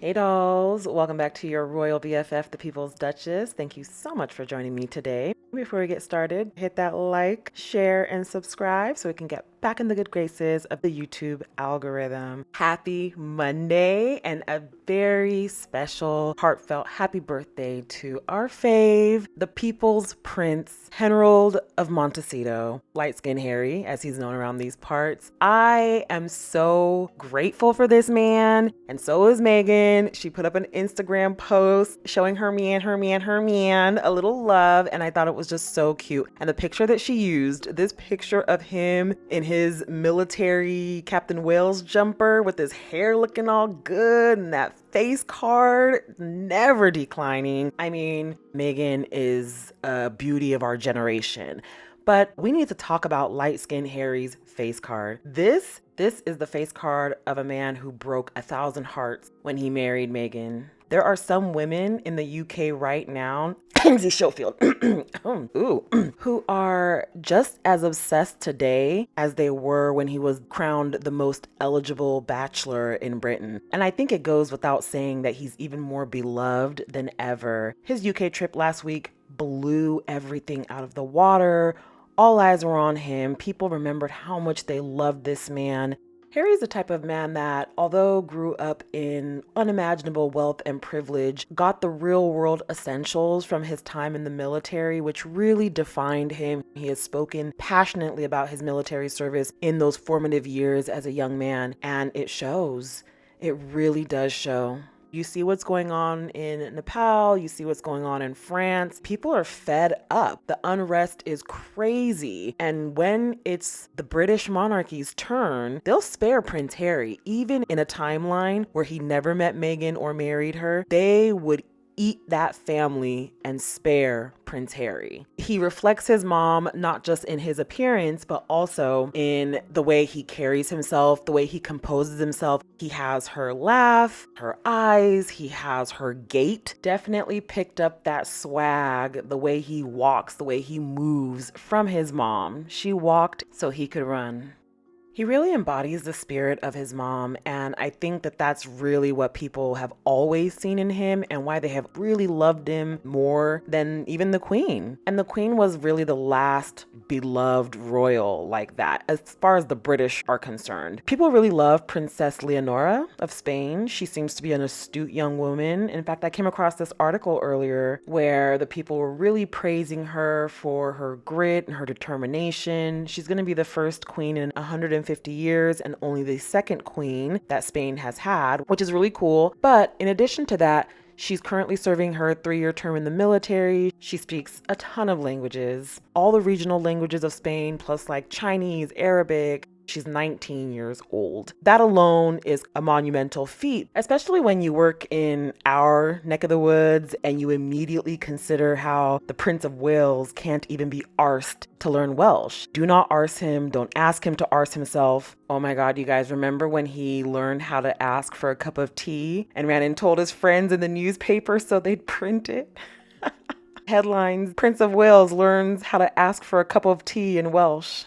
Hey dolls, welcome back to your Royal BFF, the People's Duchess. Thank you so much for joining me today. Before we get started, hit that like, share, and subscribe so we can get back in the good graces of the YouTube algorithm. Happy Monday and a very special, heartfelt happy birthday to our fave, the People's Prince, Henrold of Montecito, light skin Harry, as he's known around these parts. I am so grateful for this man, and so is Megan. She put up an Instagram post showing her man, a little love, and I thought it was just so cute. And the picture that she used, this picture of him in his military Captain Wales jumper with his hair looking all good and that face card never declining. I mean, Megan is a beauty of our generation. But we need to talk about light-skinned Harry's face card. This is the face card of a man who broke 1,000 hearts when he married Meghan. There are some women in the UK right now, Kingsley Schofield, who are just as obsessed today as they were when he was crowned the most eligible bachelor in Britain. And I think it goes without saying that he's even more beloved than ever. His UK trip last week blew everything out of the water. All eyes were on him. People remembered how much they loved this man. Harry's the type of man that, although grew up in unimaginable wealth and privilege, got the real world essentials from his time in the military, which really defined him. He has spoken passionately about his military service in those formative years as a young man, and it shows. It really does show. You see what's going on in Nepal, you see what's going on in France. People are fed up. The unrest is crazy. And when it's the British monarchy's turn, they'll spare Prince Harry. Even in a timeline where he never met Meghan or married her, they would eat that family and spare Prince Harry. He reflects his mom not just in his appearance, but also in the way he carries himself, the way he composes himself. He has her laugh, her eyes, he has her gait. Definitely picked up that swag, the way he walks, the way he moves from his mom. She walked so he could run. He really embodies the spirit of his mom, and I think that that's really what people have always seen in him and why they have really loved him more than even the Queen. And the Queen was really the last beloved royal like that, as far as the British are concerned. People really love Princess Leonora of Spain. She seems to be an astute young woman. In fact, I came across this article earlier where the people were really praising her for her grit and her determination. She's going to be the first queen in 150 years and only the second queen that Spain has had, which is really cool. But in addition to that, she's currently serving her 3-year term in the military. She speaks a ton of languages, all the regional languages of Spain, plus like Chinese, Arabic. She's 19 years old. That alone is a monumental feat, especially when you work in our neck of the woods and you immediately consider how the Prince of Wales can't even be arsed to learn Welsh. Do not arse him. Don't ask him to arse himself. Oh my God, you guys remember when he learned how to ask for a cup of tea and ran and told his friends in the newspaper so they'd print it? Headlines, Prince of Wales learns how to ask for a cup of tea in Welsh.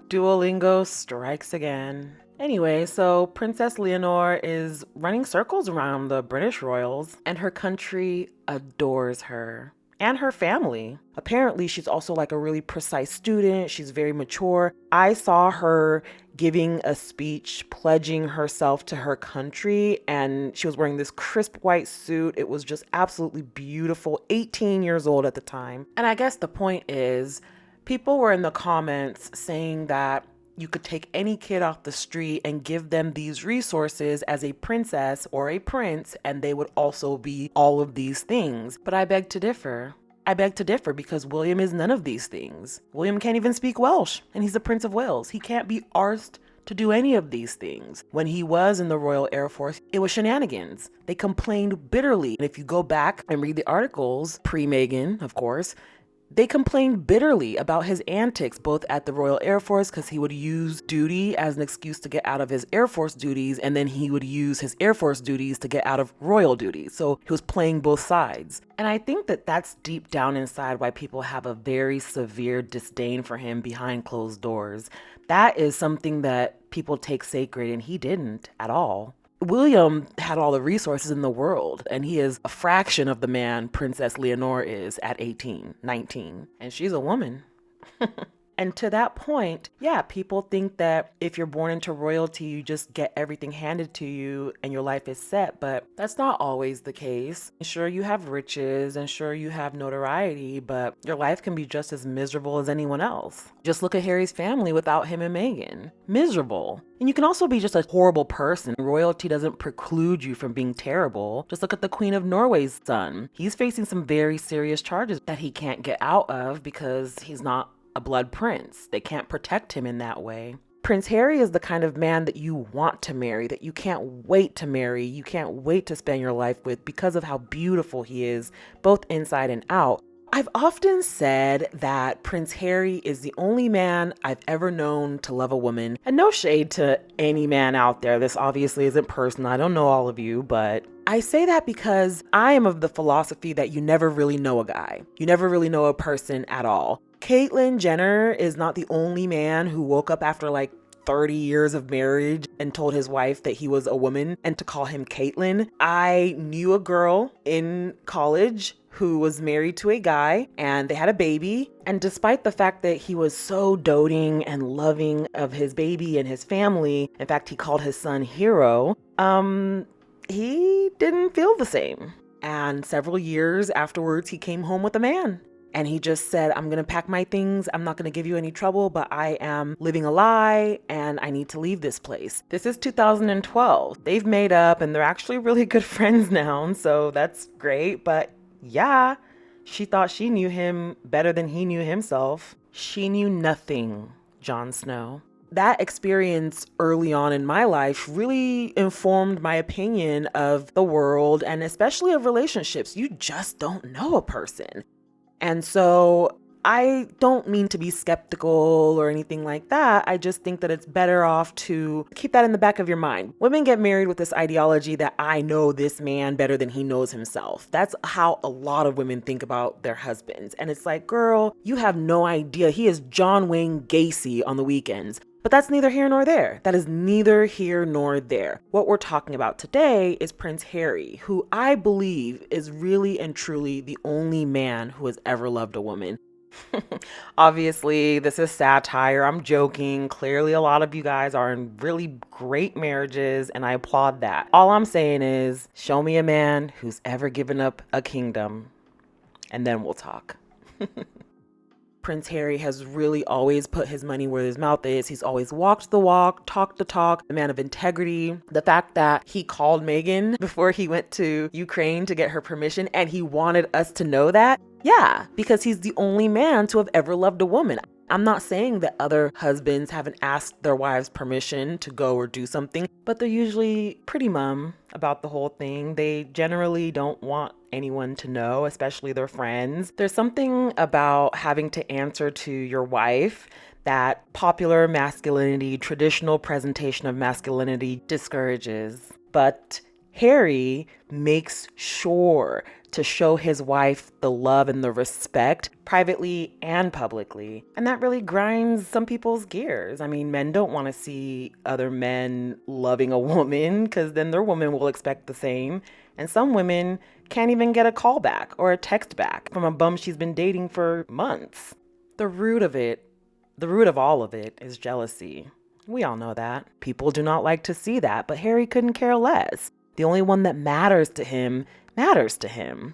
Duolingo strikes again. Anyway, so Princess Leonor is running circles around the British royals, and her country adores her and her family. Apparently, she's also like a really precise student. She's very mature. I saw her giving a speech pledging herself to her country, and she was wearing this crisp white suit. It was just absolutely beautiful. 18 years old at the time. And I guess the point is, people were in the comments saying that you could take any kid off the street and give them these resources as a princess or a prince, and they would also be all of these things. But I beg to differ. I beg to differ because William is none of these things. William can't even speak Welsh, and he's the Prince of Wales. He can't be arsed to do any of these things. When he was in the Royal Air Force, it was shenanigans. They complained bitterly. And if you go back and read the articles, pre-Meghan, of course, they complained bitterly about his antics, both at the Royal Air Force, because he would use duty as an excuse to get out of his Air Force duties, and then he would use his Air Force duties to get out of royal duties. So he was playing both sides. And I think that that's deep down inside why people have a very severe disdain for him behind closed doors. That is something that people take sacred, and he didn't at all. William had all the resources in the world, and he is a fraction of the man Princess Leonor is at 18, 19, and she's a woman. And to that point, yeah, people think that if you're born into royalty, you just get everything handed to you and your life is set, but that's not always the case. Sure, you have riches and sure, you have notoriety, but your life can be just as miserable as anyone else. Just look at Harry's family without him and Meghan. Miserable. And you can also be just a horrible person. Royalty doesn't preclude you from being terrible. Just look at the Queen of Norway's son. He's facing some very serious charges that he can't get out of because he's not a blood prince. They can't protect him in that way. Prince Harry is the kind of man that you want to marry, that you can't wait to marry, you can't wait to spend your life with because of how beautiful he is, both inside and out. I've often said that Prince Harry is the only man I've ever known to love a woman. And no shade to any man out there. This obviously isn't personal. I don't know all of you, but I say that because I am of the philosophy that you never really know a guy. You never really know a person at all. Caitlyn Jenner is not the only man who woke up after like 30 years of marriage and told his wife that he was a woman and to call him Caitlyn. I knew a girl in college who was married to a guy and they had a baby. And despite the fact that he was so doting and loving of his baby and his family, in fact, he called his son Hero, he didn't feel the same. And several years afterwards, he came home with a man. And he just said, I'm going to pack my things. I'm not going to give you any trouble, but I am living a lie and I need to leave this place. This is 2012. They've made up and they're actually really good friends now. So that's great. But yeah, she thought she knew him better than he knew himself. She knew nothing, Jon Snow. That experience early on in my life really informed my opinion of the world and especially of relationships. You just don't know a person. And so I don't mean to be skeptical or anything like that. I just think that it's better off to keep that in the back of your mind. Women get married with this ideology that I know this man better than he knows himself. That's how a lot of women think about their husbands. And it's like, girl, you have no idea. He is John Wayne Gacy on the weekends. But that's neither here nor there. That is neither here nor there. What we're talking about today is Prince Harry, who I believe is really and truly the only man who has ever loved a woman. Obviously, this is satire. I'm joking. Clearly, a lot of you guys are in really great marriages, and I applaud that. All I'm saying is, show me a man who's ever given up a kingdom, and then we'll talk. Prince Harry has really always put his money where his mouth is. He's always walked the walk, talked the talk, a man of integrity. The fact that he called Meghan before he went to Ukraine to get her permission and he wanted us to know that. Yeah, because he's the only man to have ever loved a woman. I'm not saying that other husbands haven't asked their wives permission to go or do something, but they're usually pretty mum about the whole thing. They generally don't want anyone to know, especially their friends. There's something about having to answer to your wife that popular masculinity, traditional presentation of masculinity discourages. But Harry makes sure to show his wife the love and the respect privately and publicly. And that really grinds some people's gears. I mean, men don't want to see other men loving a woman because then their woman will expect the same. And some women can't even get a call back or a text back from a bum she's been dating for months. The root of all of it is jealousy. We all know that. People do not like to see that, but Harry couldn't care less. The only one that matters to him,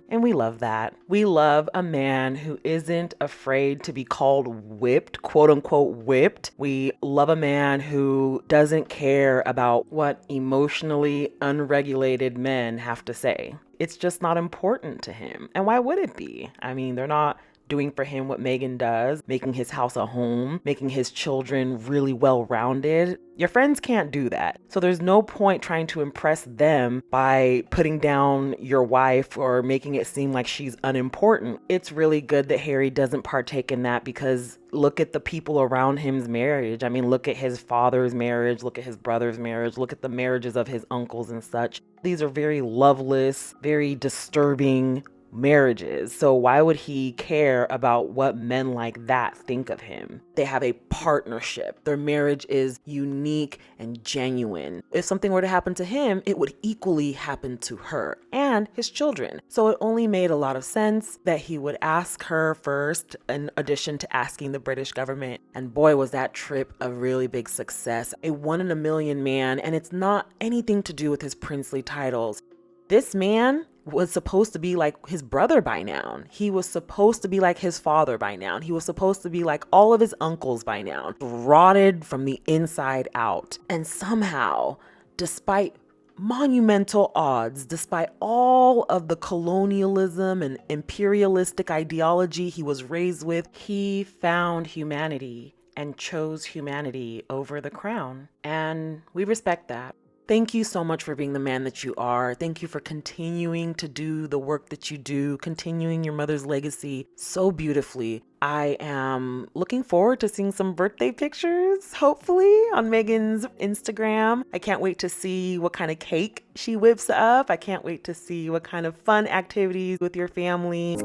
and we love that. We love a man who isn't afraid to be called whipped, quote unquote whipped. We love a man who doesn't care about what emotionally unregulated men have to say. It's just not important to him. And why would it be? I mean, they're not doing for him what Meghan does, making his house a home, making his children really well-rounded. Your friends can't do that. So there's no point trying to impress them by putting down your wife or making it seem like she's unimportant. It's really good that Harry doesn't partake in that because look at the people around him's marriage. I mean, look at his father's marriage, look at his brother's marriage, look at the marriages of his uncles and such. These are very loveless, very disturbing marriages. So why would he care about what men like that think of him? They have a partnership. Their marriage is unique and genuine. If something were to happen to him, it would equally happen to her and his children. So it only made a lot of sense that he would ask her first, in addition to asking the British government. And boy, was that trip a really big success. A 1 in a million man, and it's not anything to do with his princely titles. This man was supposed to be like his brother by now. He was supposed to be like his father by now. He was supposed to be like all of his uncles by now, rotted from the inside out. And somehow, despite monumental odds, despite all of the colonialism and imperialistic ideology he was raised with, he found humanity and chose humanity over the crown. And we respect that. Thank you so much for being the man that you are. Thank you for continuing to do the work that you do, continuing your mother's legacy so beautifully. I am looking forward to seeing some birthday pictures, hopefully, on Megan's Instagram. I can't wait to see what kind of cake she whips up. I can't wait to see what kind of fun activities with your family.